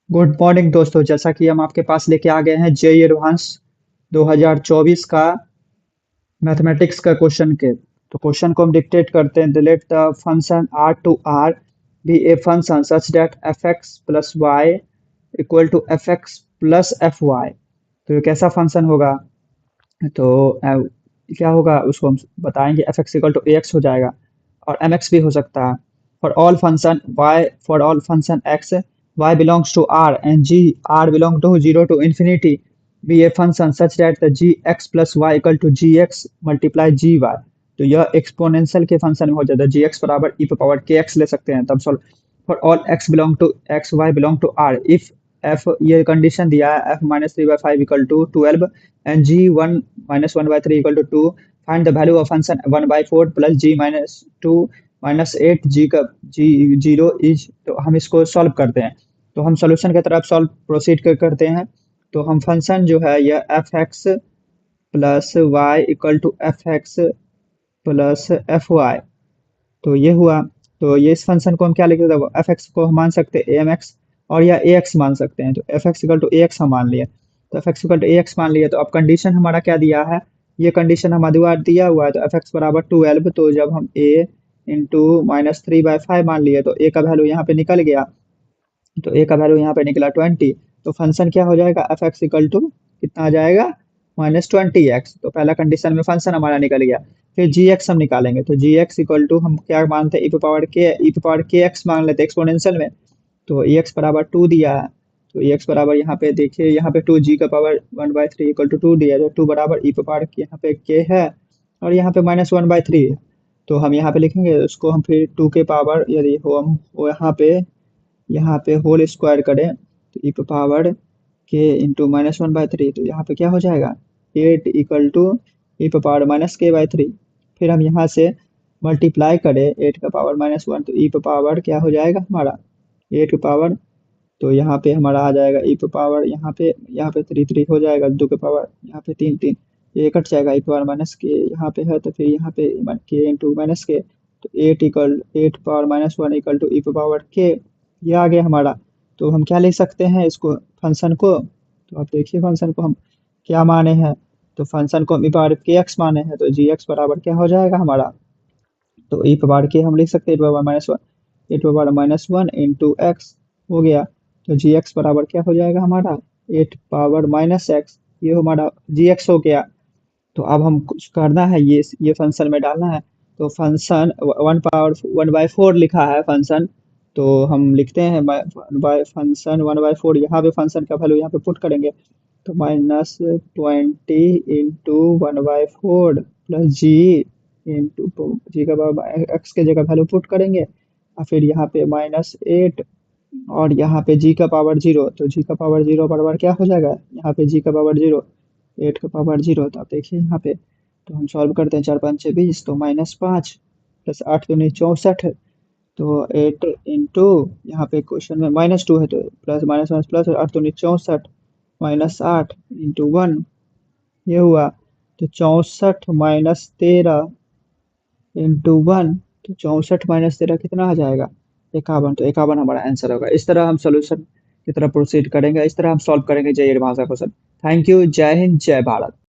Good morning दोस्तों। जैसा कि हम आपके पास लेके आ गए हैं जेई एडवांस 2024 का मैथमेटिक्स का क्वेश्चन के। तो क्वेश्चन को हम डिक्टेट करते हैं। Let the function R to R be a function such that f x plus y equal to f x plus f y. तो ये कैसा फंक्शन होगा? तो क्या होगा उसको हम बताएंगे। F x equal to a x हो जाएगा और एम एक्स भी हो सकता है। For all function x y belongs to R and g r belong to 0 to infinity be a function such that the gx plus y equal to gx multiply gy। तो यह exponential के function में हो जाता है। gx बराबर e पे power kx ले सकते हैं तब solve. For all x belong to x y belong to r if f ये कंडीशन दिया है f minus 3/5 equal to 12 and g 1 minus 1/3 equal to 2। Find the value of function 1/4 plus g minus 2 minus 8 G का G 0 is. तो हम इसको solve करते हैं। तो हम सॉल्यूशन की तरफ सॉल्व प्रोसीड करते हैं। तो हम फंक्शन जो है यह f x plus y equal to f x plus f y. तो ये हुआ। तो ये इस फंक्शन को हम क्या लिख सकते हैं? एफ एक्स को हम मान सकते हैं ए एम एक्स और या ए एक्स मान सकते हैं। तो f x equal to a x हम मान लिए। तो f x equal to a x मान लिए। तो अब कंडीशन हमारा क्या दिया है? ये कंडीशन हमारे द्वारा दिया हुआ है। तो एफ एक्स बराबर 12। तो जब हम ए इंटू माइनस 3/5 मान लिए तो ए का वैल्यू यहाँ पे निकल गया। तो ए का वैल्यू यहाँ पे निकला 20। तो फंक्शन क्या हो जाएगा? एफ एक्स इक्वल टू कितना आ जाएगा? -20x। तो पहला कंडीशन में फंक्शन हमारा निकल गया। फिर जी एक्स हम निकालेंगे। तो जी एक्स इक्वल टू हम क्या मानते हैं? ई पे पावर के एक्स मान लेते हैं एक्सपोनेंशियल में। तो ई एक्स बराबर 2 दिया है। तो ई एक्स बराबर यहाँ पे देखिए, यहाँ पे 2 जी का पावर 1/3 इक्वल टू 2 दिया है। 2 बराबर ई पे पावर यहाँ पे के है और यहाँ पे -1/3 है। तो हम यहाँ पे लिखेंगे उसको। हम फिर 2 के पावर यदि हो हम वो यहाँ पे होल स्क्वायर करें तो ई पावर के इंटू -1/3। तो यहाँ पे क्या हो जाएगा? 8 equal to e power -k/3। फिर हम यहाँ से मल्टीप्लाई करें 8 का पावर -1। तो ई पावर क्या हो जाएगा हमारा? 8 का पावर। तो यहाँ पे हमारा आ जाएगा ई पावर यहाँ पे 3 3 हो जाएगा। 2 के पावर यहाँ पे 3 3 ये कट जाएगा। ई पावर माइनस के यहाँ पे है तो फिर यहाँ पे के इंटू माइनस के। तो 8 power -1 equal to e power के। ये आ गया हमारा। तो हम क्या लिख सकते हैं इसको फंक्शन को? तो आप देखिए फंक्शन को हम क्या माने हैं। तो फंक्शन को हम ई पावर के एक्स माने हैं। तो जी एक्स बराबर क्या हो जाएगा हमारा? तो ई पावर के हम लिख सकते हैं ई पावर -1 इंटू एक्स हो गया। तो जी एक्स बराबर क्या हो जाएगा हमारा? 8 पावर माइनस एक्स। ये हमारा जी एक्स हो गया। तो अब हम कुछ करना है, ये फंक्शन में डालना है। तो फंक्शन 1/4 लिखा है फंक्शन। तो हम लिखते हैं बाय फंक्शन 1/4। यहाँ पे फंक्शन का वैल्यू यहाँ पे पुट करेंगे। तो -20 इंटू 1/4 प्लस जी इंटू जी का एक्स के जगह वैल्यू पुट करेंगे और फिर यहाँ पे -8 और यहाँ पे जी का पावर 0। तो जी का पावर 0 बराबर क्या हो जाएगा? यहाँ पे जी का पावर 0 8 का पावर 0। तो आप देखिए यहाँ पे। तो हम सॉल्व करते हैं। 4 5 6 20। तो -5 प्लस 8 दूनी 64। तो 8 इंटू यहाँ पे क्वेश्चन में -2 है तो प्लस माइनस माइनस प्लस 8 दूनी 64 -8 इंटू 1 ये हुआ। तो 64 -13 इंटू 1। तो 64 -13 कितना आ जाएगा? 51। तो 51 हमारा आंसर होगा। इस तरह हम सोल्यूशन की तरफ प्रोसीड करेंगे। इस तरह हम सॉल्व करेंगे जेईई भाषा क्वेश्चन। Thank you. जय हिंद, जय भारत।